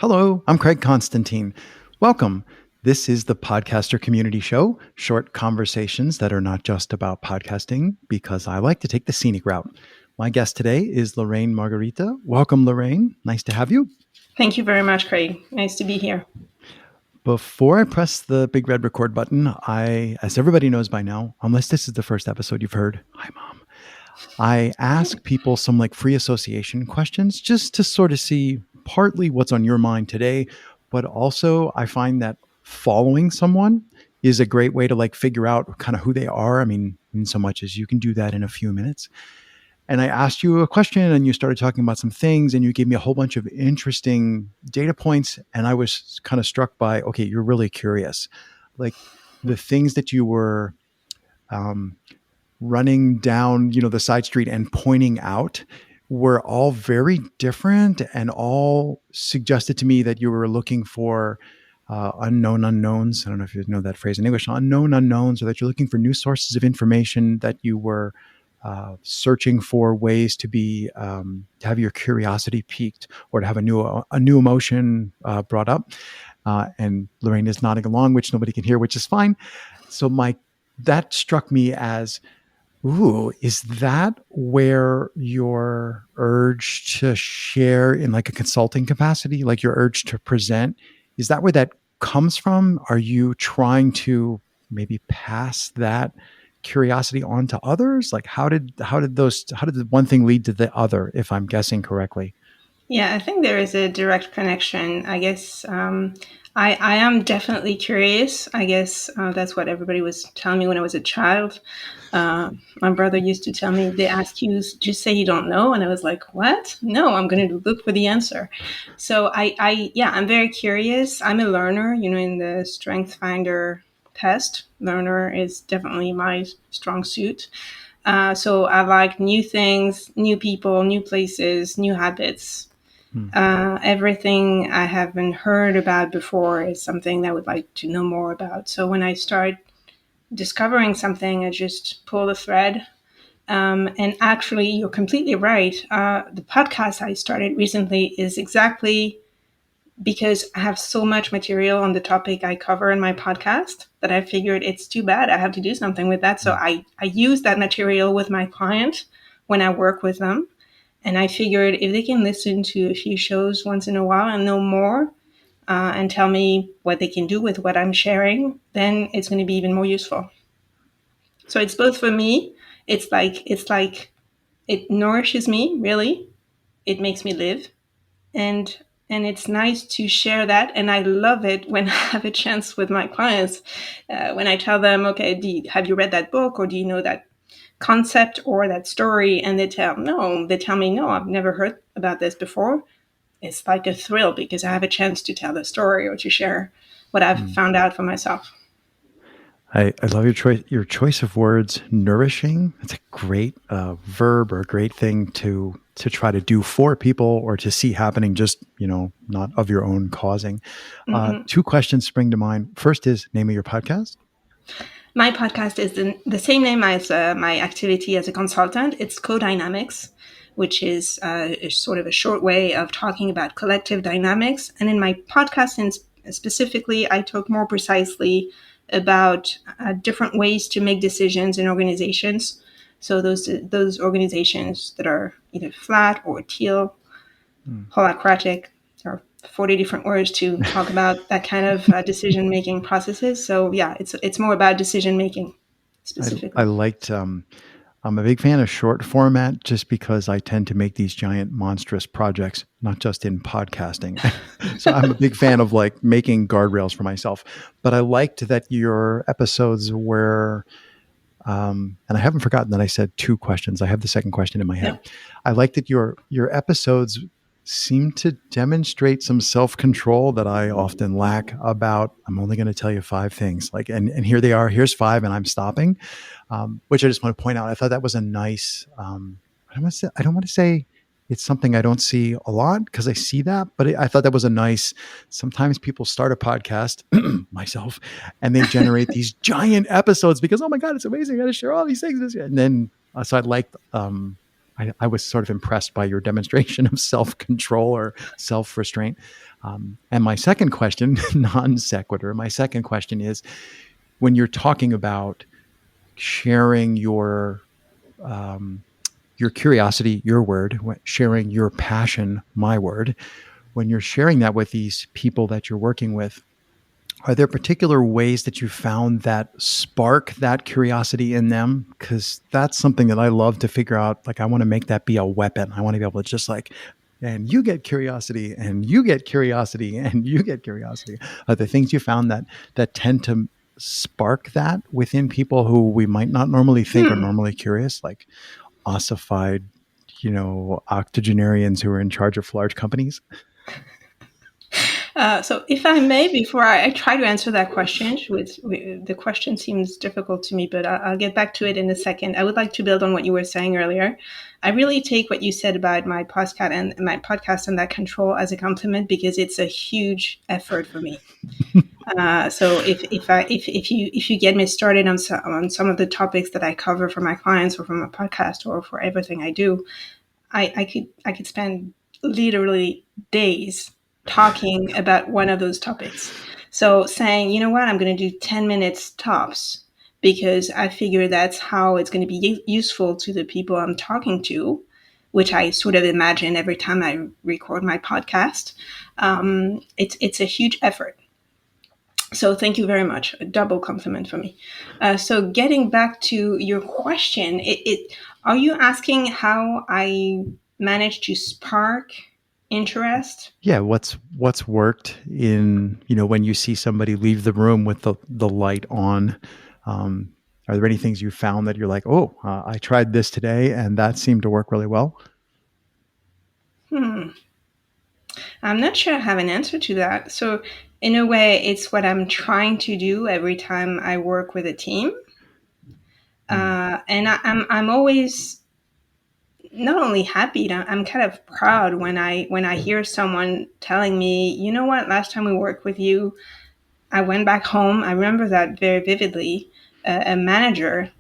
Hello, I'm Craig Constantine. Welcome. This is the Podcaster Community Show, short conversations that are not just about podcasting, because I like to take the scenic route. My guest today is Lorraine Margherita. Welcome, Lorraine. Nice to have you. Thank you very much, Craig. Nice to be here. Before I press the big red record button, as everybody knows by now, unless this is the first episode you've heard, hi, Mom, I ask people some free association questions just to sort of see partly what's on your mind today, but also I find that following someone is a great way to figure out kind of who they are. I mean, in so much as you can do that in a few minutes. And I asked you a question and you started talking about some things and you gave me a whole bunch of interesting data points. And I was kind of struck by, okay, you're really curious. Like the things that you were running down, the side street and pointing out were all very different and all suggested to me that you were looking for unknown unknowns. I don't know if you know that phrase in English, unknown unknowns, or that you're looking for new sources of information, that you were searching for ways to have your curiosity piqued or to have a new emotion brought up. And Lorraine is nodding along, which nobody can hear, which is fine. So that struck me as, ooh, is that where your urge to share in a consulting capacity, like your urge to present, is that where that comes from? Are you trying to maybe pass that curiosity on to others? How did the one thing lead to the other, if I'm guessing correctly? Yeah, I think there is a direct connection. I guess I am definitely curious. I guess that's what everybody was telling me when I was a child. My brother used to tell me, they ask you, just say you don't know. And I was like, what? No, I'm going to look for the answer. So I'm very curious. I'm a learner, in the Strength Finder test. Learner is definitely my strong suit. So I like new things, new people, new places, new habits. Everything I haven't heard about before is something that I would like to know more about. So when I start discovering something, I just pull the thread. And actually, you're completely right. The podcast I started recently is exactly because I have so much material on the topic I cover in my podcast that I figured it's too bad. I have to do something with that. So I use that material with my client when I work with them. And I figured if they can listen to a few shows once in a while and know more and tell me what they can do with what I'm sharing, then it's going to be even more useful. So it's both for me. It's like it nourishes me, really. It makes me live. And it's nice to share that. And I love it when I have a chance with my clients, when I tell them, okay, have you read that book, or do you know that concept or that story? And they tell me, no, I've never heard about this before. It's like a thrill because I have a chance to tell the story or to share what I've found out for myself. I love your choice of words, nourishing. It's a great verb or a great thing to try to do for people or to see happening, just, not of your own causing. Two questions spring to mind. First is name of your podcast. My podcast is the same name as my activity as a consultant. It's Co-Dynamics, which is sort of a short way of talking about collective dynamics. And in my podcast, specifically, I talk more precisely about different ways to make decisions in organizations. So those organizations that are either flat or teal, holacratic, or 40 different words to talk about that kind of decision-making processes. So yeah, it's more about decision-making specifically. I liked, I'm a big fan of short format just because I tend to make these giant monstrous projects, not just in podcasting. So I'm a big fan of making guardrails for myself. But I liked that your episodes were, and I haven't forgotten that I said two questions. I have the second question in my head. Yeah. I like that your episodes seem to demonstrate some self-control that I often lack about, I'm only going to tell you 5 things, and here they are, here's 5 and I'm stopping, which I just want to point out. I thought that was a nice, I don't want to say it's something I don't see a lot because I see that, but I thought that was a nice, sometimes people start a podcast, myself, and they generate these giant episodes because, oh my God, it's amazing. I got to share all these things. And then, so I I was sort of impressed by your demonstration of self control or self restraint. And my second question, non sequitur, my second question is when you're talking about sharing your curiosity, your word, sharing your passion, my word, when you're sharing that with these people that you're working with, are there particular ways that you found that spark that curiosity in them? Because that's something that I love to figure out. Like, I want to make that be a weapon. I want to be able to just like, and you get curiosity, and you get curiosity, and you get curiosity. Are there things you found that tend to spark that within people who we might not normally think are Hmm. normally curious, like ossified, octogenarians who are in charge of large companies? So, if I may, before I try to answer that question, the question seems difficult to me, but I'll get back to it in a second. I would like to build on what you were saying earlier. I really take what you said about my podcast and that control as a compliment because it's a huge effort for me. So if you get me started on some of the topics that I cover for my clients or for my podcast or for everything I do, I could spend literally days talking about one of those topics. So saying, you know what, I'm going to do 10 minutes tops because I figure that's how it's going to be useful to the people I'm talking to, which I sort of imagine every time I record my podcast. It's a huge effort. So thank you very much. A double compliment for me. So getting back to your question, are you asking how I managed to spark interest? Yeah, what's worked in, when you see somebody leave the room with the light on. um, are there any things you found that you're like, oh, I tried this today and that seemed to work really well? Hmm. I'm not sure I have an answer to that. So in a way, it's what I'm trying to do every time I work with a team. Mm. And I'm always not only happy, I'm kind of proud when I hear someone telling me, you know what, last time we worked with you, I went back home. I remember that very vividly. A manager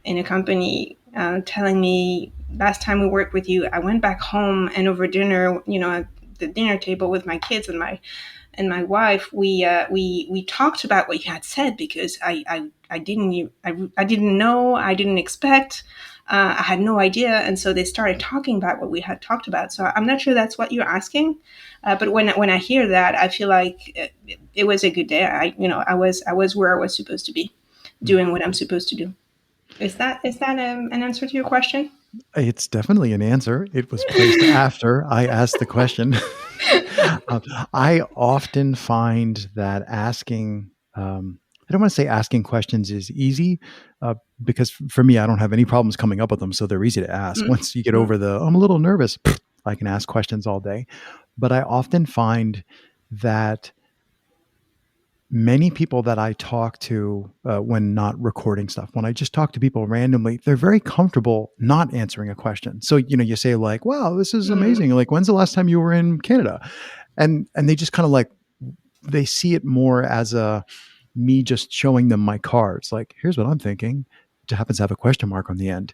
in a company telling me, last time we worked with you, I went back home and over dinner, at the dinner table with my kids and my wife, we talked about what you had said because I didn't know, I didn't expect, I had no idea, and so they started talking about what we had talked about. So I'm not sure that's what you're asking, but when I hear that, I feel like it was a good day. I was where I was supposed to be, Mm. doing what I'm supposed to do. Is that an answer to your question? It's definitely an answer. It was placed after I asked the question. Uh, I often find that I don't want to say asking questions is easy, because for me, I don't have any problems coming up with them. So they're easy to ask. Mm, Once you get mm, over I'm a little nervous, I can ask questions all day. But I often find that many people that I talk to, when not recording stuff, when I just talk to people randomly, they're very comfortable not answering a question. So, you say like, wow, this is mm, amazing. Like, when's the last time you were in Canada? And they just kind of like, they see it more as a me just showing them my cards. Like, here's what I'm thinking. It happens to have a question mark on the end.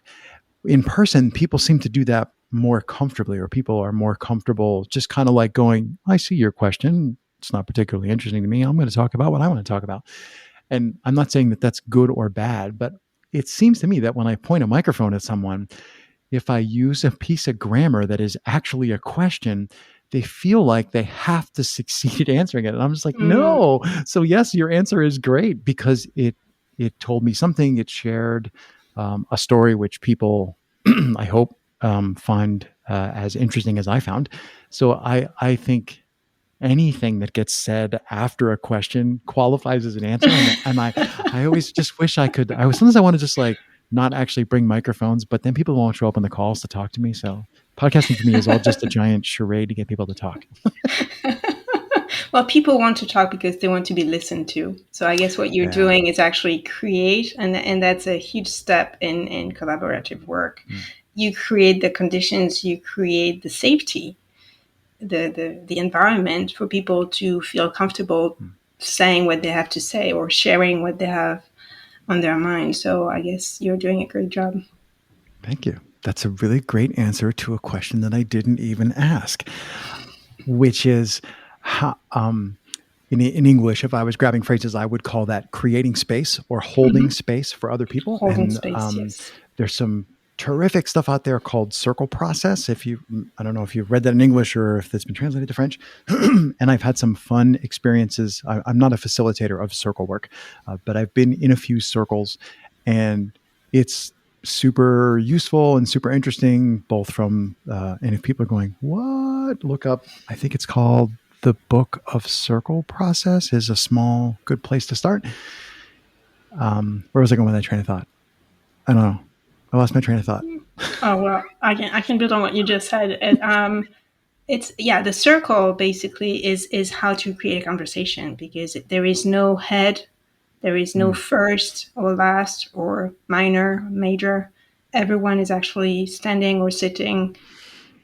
In person, people seem to do that more comfortably, or people are more comfortable just kind of like going, I see your question. It's not particularly interesting to me. I'm going to talk about what I want to talk about. And I'm not saying that that's good or bad, but it seems to me that when I point a microphone at someone, if I use a piece of grammar that is actually a question, they feel like they have to succeed at answering it. And I'm just like, mm, no. So yes, your answer is great because it told me something. It shared a story which people, I hope, find as interesting as I found. So I think anything that gets said after a question qualifies as an answer. And I always just wish I could. Sometimes I want to just like not actually bring microphones, but then people won't show up on the calls to talk to me. So podcasting for me is all just a giant charade to get people to talk. Well, people want to talk because they want to be listened to. So I guess what you're Yeah. doing is actually create, and that's a huge step in collaborative work. Mm. You create the conditions, you create the safety, the environment for people to feel comfortable Mm. saying what they have to say or sharing what they have on their mind. So I guess you're doing a great job. Thank you. That's a really great answer to a question that I didn't even ask, which is how, in English, if I was grabbing phrases, I would call that creating space or holding Hmm. space for other people. Holding And space, yes. there's some terrific stuff out there called circle process. If you, I don't know if you've read that in English or if it's been translated to French. And I've had some fun experiences. I'm not a facilitator of circle work, but I've been in a few circles, and it's super useful and super interesting, both from, and if people are going, what? Look up, I think it's called The Book of Circle Process is a small, good place to start. Where was I going with that train of thought? I don't know. I lost my train of thought. Oh well, I can build on what you just said. It's yeah, the circle basically is how to create a conversation because there is no head, there is no Mm, first or last or minor, major. Everyone is actually standing or sitting, mm.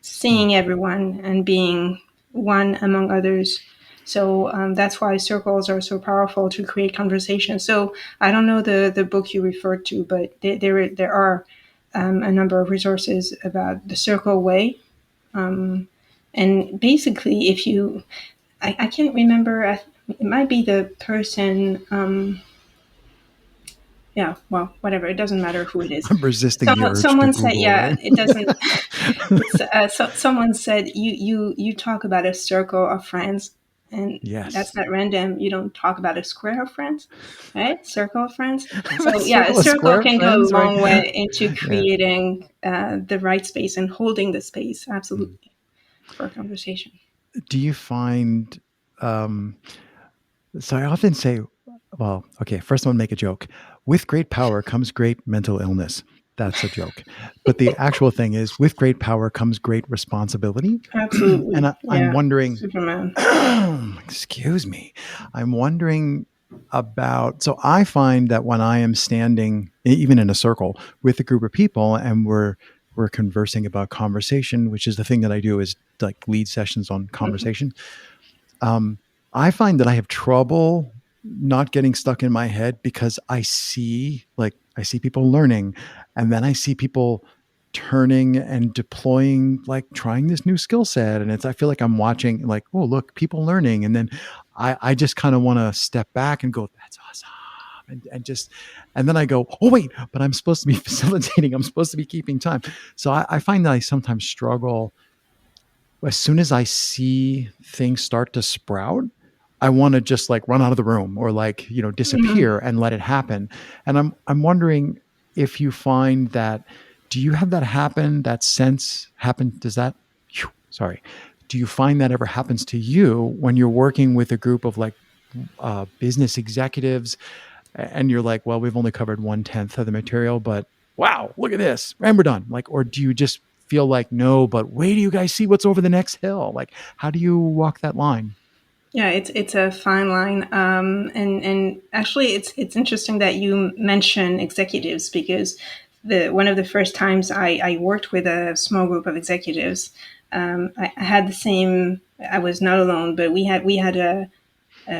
seeing everyone and being one among others. So that's why circles are so powerful to create conversation. So I don't know the book you referred to, but there are a number of resources about the circle way. Um, and basically, if you, I can't remember, it might be the person, yeah, well, whatever, it doesn't matter who it is. I'm resisting the urge to Someone said, Google, yeah, right? it doesn't, it's, someone said, you talk about a circle of friends, and that's Yes. not random. You don't talk about a square of friends, right? Circle of friends. A So yeah, a circle of circle square can go a friends, right? long way into Yeah. creating the right space and holding the space, Mm. absolutely, for a conversation. Do you find, um, so I often say, well, okay, first I want to make a joke. With great power comes great mental illness. That's a joke. But the actual thing is, with great power comes great responsibility. And Absolutely. I'm Yeah. wondering, Superman. excuse me, I'm wondering about, so I find that when I am standing, even in a circle with a group of people, and we're conversing about conversation, which is the thing that I do is like lead sessions on Mhm. conversation. um, I find that I have trouble not getting stuck in my head because I see people learning, and then I see people turning and deploying, like trying this new skill set, and I feel like I'm watching, like, oh look, people learning, and then I just kind of want to step back and go, that's awesome. And then I go, oh wait, but I'm supposed to be facilitating. I'm supposed to be keeping time. So I find that I sometimes struggle as soon as I see things start to sprout, I want to just like run out of the room or like, Mhm. disappear and let it happen. And I'm wondering if you find that, do you have that happen, that sense happen? Does that, sorry, do you find that ever happens to you when you're working with a group of like business executives, and you're like, well, we've only covered 1/10 of the material, but wow, look at this, and we're done. Like, or do you just feel like, no, but wait do you guys see what's over the next hill? Like, how do you walk that line? Yeah, it's a fine line, and actually, it's interesting that you mention executives because the one of the first times I worked with a small group of executives, I had the same. I was not alone, but we had a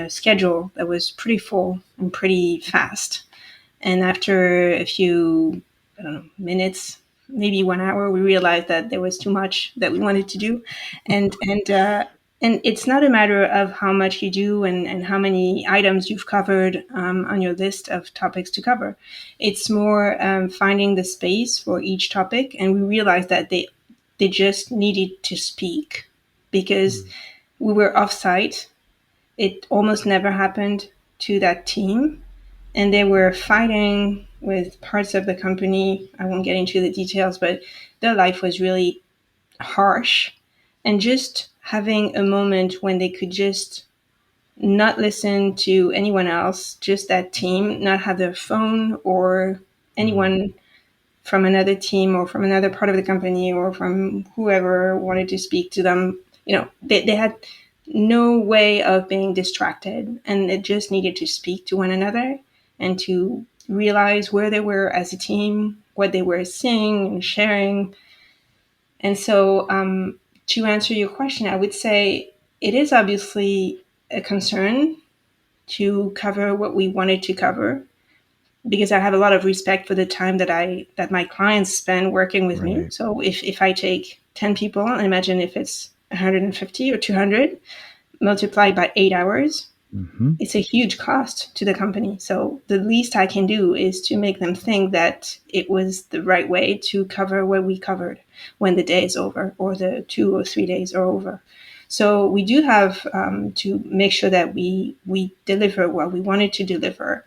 schedule that was pretty full and pretty fast. And after a few, I don't know, minutes, maybe 1 hour, we realized that there was too much that we wanted to do, and it's not a matter of how much you do and how many items you've covered on your list of topics to cover. It's more finding the space for each topic, and we realized that they just needed to speak because Mm, we were offsite. It almost never happened to that team, and they were fighting with parts of the company. I won't get into the details, but their life was really harsh. And just having a moment when they could just not listen to anyone else, just that team, not have their phone or mm, anyone from another team or from another part of the company or from whoever wanted to speak to them. They had no way of being distracted, and they just needed to speak to one another and to realize where they were as a team, what they were seeing and sharing. And so, to answer your question, I would say it is obviously a concern to cover what we wanted to cover. because I have a lot of respect for the time that my clients spend working with me. Right. So if I take 10 people, imagine if it's 150 or 200 multiplied by 8 hours, Hmm. it's a huge cost to the company. So the least I can do is to make them think that it was the right way to cover what we covered when the day is over or the 2 or 3 days are over. So we do have to make sure that we deliver what we wanted to deliver.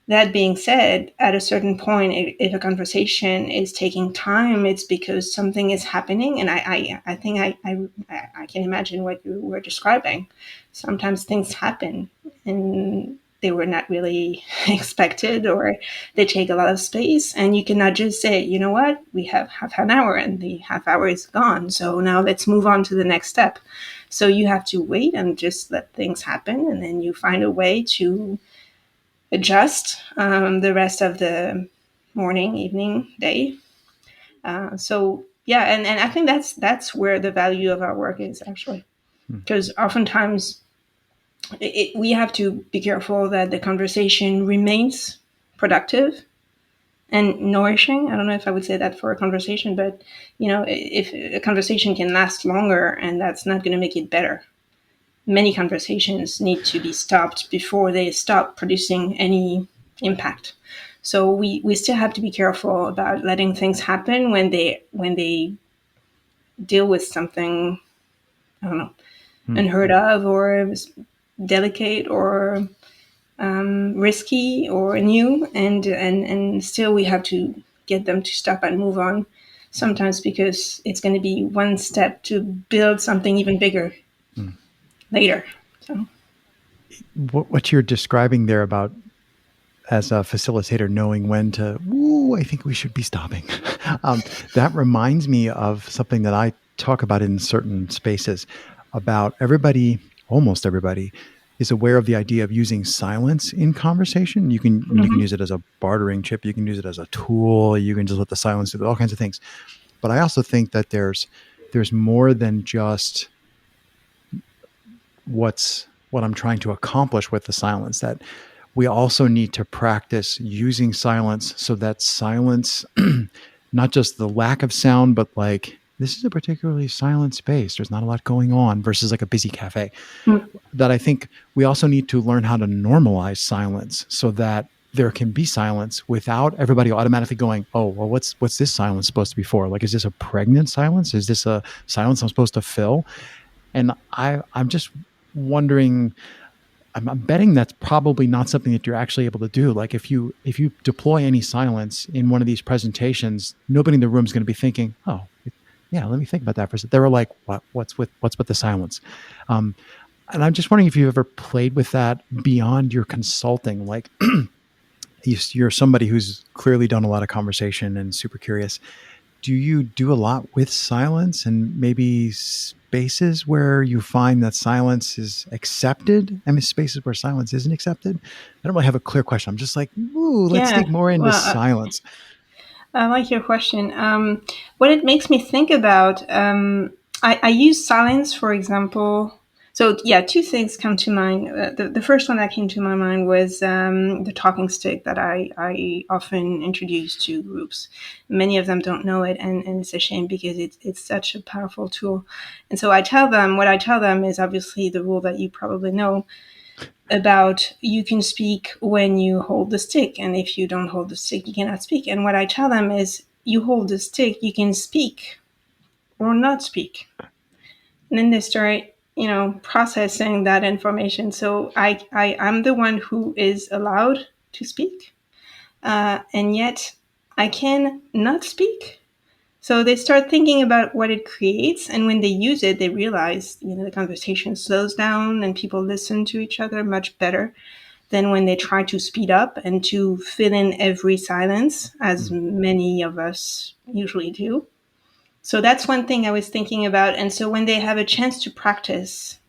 That being said, at a certain point, if a conversation is taking time, it's because something is happening. And I think I can imagine what you were describing. Sometimes things happen and they were not really expected, or they take a lot of space. And you cannot just say, you know what, we have half an hour and the half hour is gone. So now let's move on to the next step. So you have to wait and just let things happen. And then you find a way to adjust the rest of the morning, evening, day. So yeah, and I think that's where the value of our work is actually, because oftentimes we have to be careful that the conversation remains productive and nourishing. I don't know if I would say that for a conversation, but if a conversation can last longer, and that's not going to make it better. Many conversations need to be stopped before they stop producing any impact. So we still have to be careful about letting things happen when they deal with something, I don't know, unheard of or delicate or risky or new, and still we have to get them to stop and move on. Sometimes because it's going to be one step to build something even bigger later. So What you're describing there about as a facilitator knowing when to, ooh, I think we should be stopping. That reminds me of something that I talk about in certain spaces about everybody, almost everybody, is aware of the idea of using silence in conversation. You can use it as a bartering chip. You can use it as a tool. You can just let the silence do all kinds of things. But I also think that there's more than just what I'm trying to accomplish with the silence. That we also need to practice using silence so that silence, not just the lack of sound, but like this is a particularly silent space. There's not a lot going on versus like a busy cafe. That I think we also need to learn how to normalize silence so that there can be silence without everybody automatically going, oh, well, what's this silence supposed to be for? Like, is this a pregnant silence? Is this a silence I'm supposed to fill? And I'm just wondering, I'm betting that's probably not something that you're actually able to do. Like if you deploy any silence in one of these presentations, nobody in the room is going to be thinking, "Oh, yeah, let me think about that for a second." They were like, what's with the silence?" Um, and I'm just wondering if you've ever played with that beyond your consulting. Like you're somebody who's clearly done a lot of conversation and super curious. Do you do a lot with silence and maybe spaces where you find that silence is accepted? I mean, spaces where silence isn't accepted? I don't really have a clear question. I'm just like, ooh, let's yeah, dig more into well, silence. I like your question. What it makes me think about, I use silence, for example. So, yeah, two things come to mind. The first one that came to my mind was the talking stick that I often introduce to groups. Many of them don't know it, and it's a shame because it's such a powerful tool. And so what I tell them is obviously the rule that you probably know about you can speak when you hold the stick, and if you don't hold the stick you cannot speak. And what I tell them is you hold the stick, you can speak or not speak. And then they start processing that information. So I'm the one who is allowed to speak, and yet I can not speak. So they start thinking about what it creates, and when they use it they realize the conversation slows down and people listen to each other much better than when they try to speed up and to fill in every silence, as Mm, many of us usually do. So that's one thing I was thinking about. And so when they have a chance to practice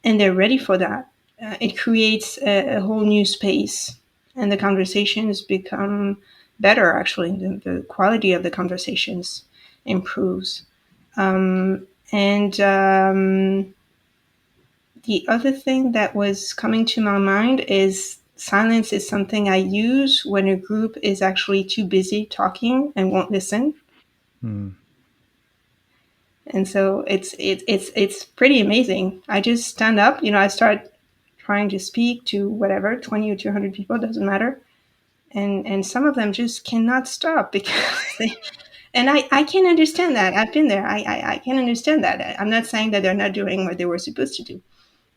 and they're ready for that, it creates a whole new space, and the conversations become better. Actually, the quality of the conversations improves. And The other thing that was coming to my mind is silence is something I use when a group is actually too busy talking and won't listen. Hmm. And so it's pretty amazing. I just stand up, I start trying to speak to whatever 20 or 200 people, doesn't matter, and some of them just cannot stop because they, and I can understand that. I've been there. I can understand that. I'm not saying that they're not doing what they were supposed to do,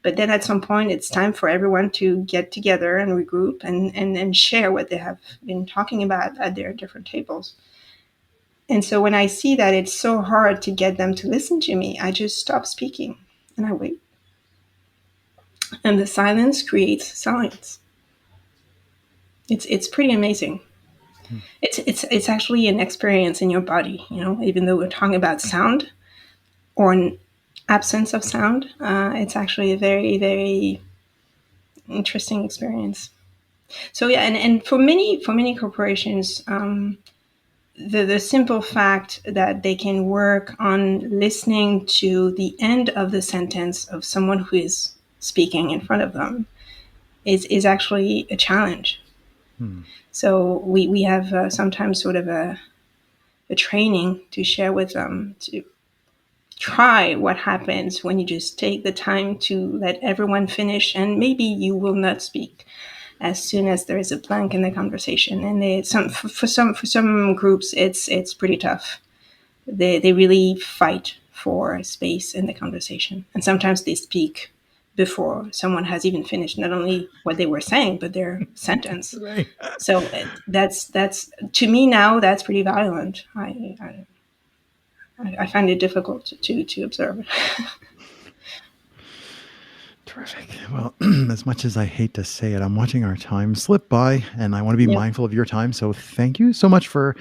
but then at some point it's time for everyone to get together and regroup and share what they have been talking about at their different tables. And so when I see that it's so hard to get them to listen to me, I just stop speaking and I wait. And the silence creates silence. It's pretty amazing. Hmm. It's actually an experience in your body, even though we're talking about sound or an absence of sound, it's actually a very, very interesting experience. So yeah, and for many corporations, the simple fact that they can work on listening to the end of the sentence of someone who is speaking in front of them is actually a challenge. Hmm. So we have sometimes sort of a training to share with them to try what happens when you just take the time to let everyone finish, and maybe you will not speak as soon as there is a blank in the conversation. And for some groups, it's pretty tough. They really fight for space in the conversation, and sometimes they speak before someone has even finished not only what they were saying but their sentence. Right. So that's to me now that's pretty violent. I find it difficult to observe. Terrific. Well, as much as I hate to say it, I'm watching our time slip by and I want to be Yep. mindful of your time. So thank you so much for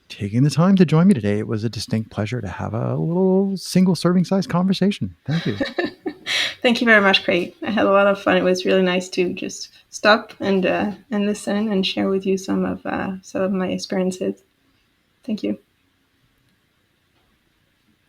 taking the time to join me today. It was a distinct pleasure to have a little single serving size conversation. Thank you. Thank you very much, Craig. I had a lot of fun. It was really nice to just stop and listen and share with you some of my experiences. Thank you.